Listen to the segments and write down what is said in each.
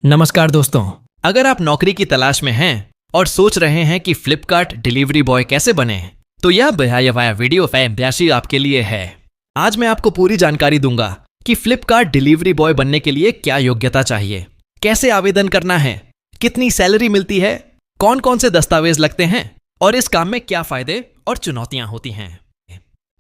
नमस्कार दोस्तों, अगर आप नौकरी की तलाश में हैं और सोच रहे हैं कि फ्लिपकार्ट डिलीवरी बॉय कैसे बने, तो यह बेहया वीडियो फैंटासी आपके लिए है। आज मैं आपको पूरी जानकारी दूंगा कि फ्लिपकार्ट डिलीवरी बॉय बनने के लिए क्या योग्यता चाहिए, कैसे आवेदन करना है, कितनी सैलरी मिलती है, कौन कौन से दस्तावेज लगते हैं और इस काम में क्या फायदे और चुनौतियां होती हैं।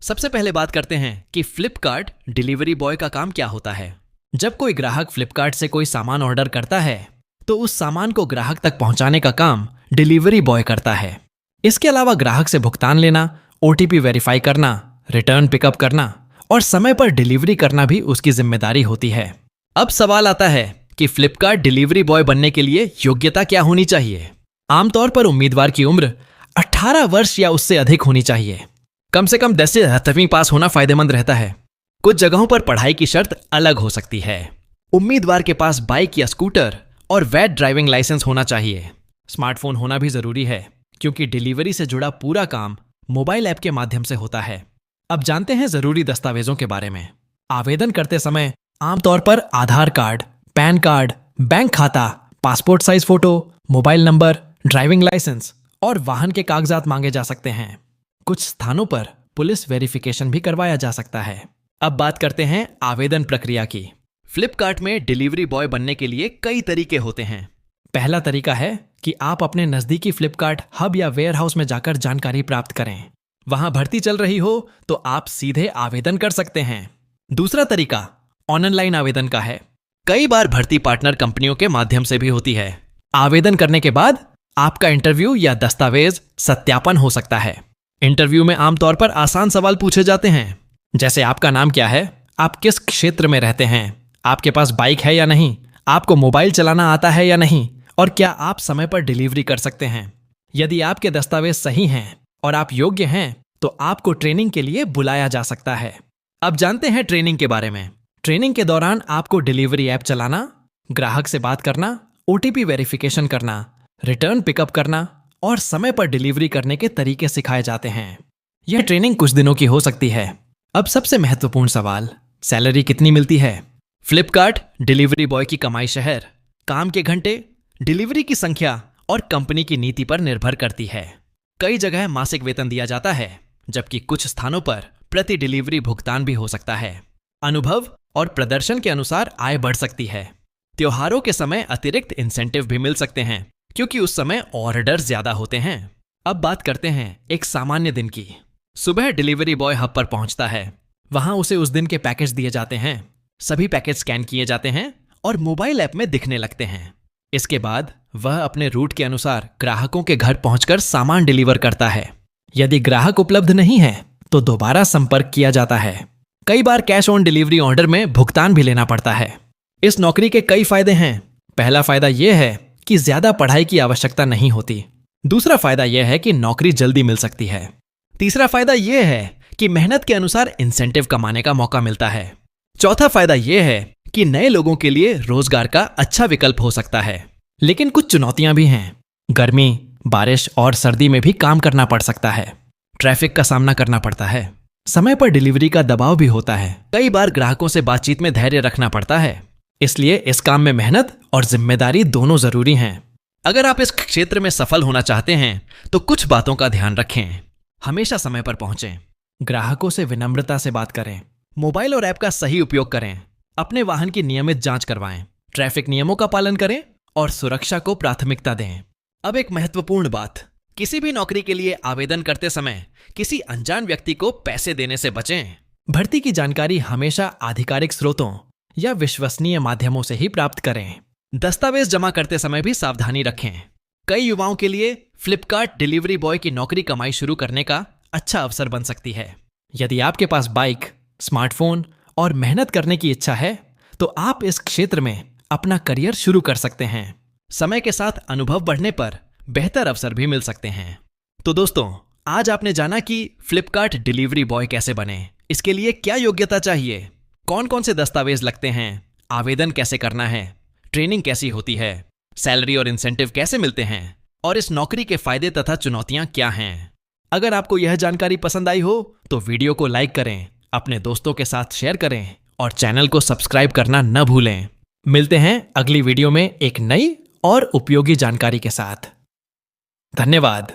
सबसे पहले बात करते हैं कि फ्लिपकार्ट डिलीवरी बॉय का काम क्या होता है। जब कोई ग्राहक फ्लिपकार्ट से कोई सामान ऑर्डर करता है तो उस सामान को ग्राहक तक पहुंचाने का काम डिलीवरी बॉय करता है। इसके अलावा ग्राहक से भुगतान लेना, ओटीपी वेरीफाई करना, रिटर्न पिकअप करना और समय पर डिलीवरी करना भी उसकी जिम्मेदारी होती है। अब सवाल आता है कि फ्लिपकार्ट डिलीवरी बॉय बनने के लिए योग्यता क्या होनी चाहिए। आमतौर पर उम्मीदवार की उम्र 18 वर्ष या उससे अधिक होनी चाहिए। कम से कम 10 से 10वीं पास होना फायदेमंद रहता है। कुछ जगहों पर पढ़ाई की शर्त अलग हो सकती है। उम्मीदवार के पास बाइक या स्कूटर और वैध ड्राइविंग लाइसेंस होना चाहिए। स्मार्टफोन होना भी जरूरी है क्योंकि डिलीवरी से जुड़ा पूरा काम मोबाइल ऐप के माध्यम से होता है। अब जानते हैं जरूरी दस्तावेजों के बारे में। आवेदन करते समय आमतौर पर Aadhaar card, PAN card, bank खाता, passport size photo, mobile number, driving licence और वाहन के कागजात मांगे जा सकते हैं। कुछ स्थानों पर पुलिस वेरिफिकेशन भी करवाया जा सकता है। अब बात करते हैं आवेदन प्रक्रिया की। फ्लिपकार्ट में डिलीवरी बॉय बनने के लिए कई तरीके होते हैं। पहला तरीका है कि आप अपने नजदीकी फ्लिपकार्ट हब या वेयर हाउस में जाकर जानकारी प्राप्त करें। वहां भर्ती चल रही हो तो आप सीधे आवेदन कर सकते हैं। दूसरा तरीका ऑनलाइन आवेदन का है। कई बार भर्ती पार्टनर कंपनियों के माध्यम से भी होती है। आवेदन करने के बाद आपका इंटरव्यू या दस्तावेज सत्यापन हो सकता है। इंटरव्यू में आमतौर पर आसान सवाल पूछे जाते हैं, जैसे आपका नाम क्या है, आप किस क्षेत्र में रहते हैं, आपके पास बाइक है या नहीं, आपको मोबाइल चलाना आता है या नहीं, और क्या आप समय पर डिलीवरी कर सकते हैं। यदि आपके दस्तावेज सही हैं और आप योग्य हैं तो आपको ट्रेनिंग के लिए बुलाया जा सकता है। अब जानते हैं ट्रेनिंग के बारे में। ट्रेनिंग के दौरान आपको डिलीवरी ऐप चलाना, ग्राहक से बात करना, ओटीपी वेरिफिकेशन करना, रिटर्न पिकअप करना और समय पर डिलीवरी करने के तरीके सिखाए जाते हैं। यह ट्रेनिंग कुछ दिनों की हो सकती है। अब सबसे महत्वपूर्ण सवाल, सैलरी कितनी मिलती है। फ्लिपकार्ट डिलीवरी बॉय की कमाई शहर, काम के घंटे, डिलीवरी की संख्या और कंपनी की नीति पर निर्भर करती है। कई जगह मासिक वेतन दिया जाता है, जबकि कुछ स्थानों पर प्रति डिलीवरी भुगतान भी हो सकता है। अनुभव और प्रदर्शन के अनुसार आय बढ़ सकती है। त्योहारों के समय अतिरिक्त इंसेंटिव भी मिल सकते हैं क्योंकि उस समय ऑर्डर ज्यादा होते हैं। अब बात करते हैं एक सामान्य दिन की। सुबह डिलीवरी बॉय हब पर पहुंचता है। वहां उसे उस दिन के पैकेज दिए जाते हैं। सभी पैकेज स्कैन किए जाते हैं और मोबाइल ऐप में दिखने लगते हैं। इसके बाद वह अपने रूट के अनुसार ग्राहकों के घर पहुंचकर सामान डिलीवर करता है। यदि ग्राहक उपलब्ध नहीं है तो दोबारा संपर्क किया जाता है। कई बार कैश ऑन डिलीवरी ऑर्डर में भुगतान भी लेना पड़ता है। इस नौकरी के कई फायदे हैं। पहला फायदा यह है कि ज्यादा पढ़ाई की आवश्यकता नहीं होती। दूसरा फायदा यह है कि नौकरी जल्दी मिल सकती है। तीसरा फायदा यह है कि मेहनत के अनुसार इंसेंटिव कमाने का मौका मिलता है। चौथा फायदा यह है कि नए लोगों के लिए रोजगार का अच्छा विकल्प हो सकता है। लेकिन कुछ चुनौतियां भी हैं। गर्मी, बारिश और सर्दी में भी काम करना पड़ सकता है। ट्रैफिक का सामना करना पड़ता है। समय पर डिलीवरी का दबाव भी होता है। कई बार ग्राहकों से बातचीत में धैर्य रखना पड़ता है। इसलिए इस काम में मेहनत और जिम्मेदारी दोनों जरूरी हैं। अगर आप इस क्षेत्र में सफल होना चाहते हैं तो कुछ बातों का ध्यान रखें। हमेशा समय पर पहुंचें। ग्राहकों से विनम्रता से बात करें। मोबाइल और ऐप का सही उपयोग करें। अपने वाहन की नियमित जांच करवाएं। ट्रैफिक नियमों का पालन करें और सुरक्षा को प्राथमिकता दें। अब एक महत्वपूर्ण बात, किसी भी नौकरी के लिए आवेदन करते समय किसी अनजान व्यक्ति को पैसे देने से बचें। भर्ती की जानकारी हमेशा आधिकारिक स्रोतों या विश्वसनीय माध्यमों से ही प्राप्त करें। दस्तावेज जमा करते समय भी सावधानी रखें। कई युवाओं के लिए फ्लिपकार्ट डिलीवरी बॉय की नौकरी कमाई शुरू करने का अच्छा अवसर बन सकती है। यदि आपके पास बाइक, स्मार्टफोन और मेहनत करने की इच्छा है तो आप इस क्षेत्र में अपना करियर शुरू कर सकते हैं। समय के साथ अनुभव बढ़ने पर बेहतर अवसर भी मिल सकते हैं। तो दोस्तों, आज आपने जाना कि फ्लिपकार्ट डिलीवरी बॉय कैसे बने, इसके लिए क्या योग्यता चाहिए, कौन कौन से दस्तावेज लगते हैं, आवेदन कैसे करना है, ट्रेनिंग कैसी होती है, सैलरी और इंसेंटिव कैसे मिलते हैं और इस नौकरी के फायदे तथा चुनौतियां क्या हैं। अगर आपको यह जानकारी पसंद आई हो तो वीडियो को लाइक करें, अपने दोस्तों के साथ शेयर करें और चैनल को सब्सक्राइब करना न भूलें। मिलते हैं अगली वीडियो में एक नई और उपयोगी जानकारी के साथ। धन्यवाद।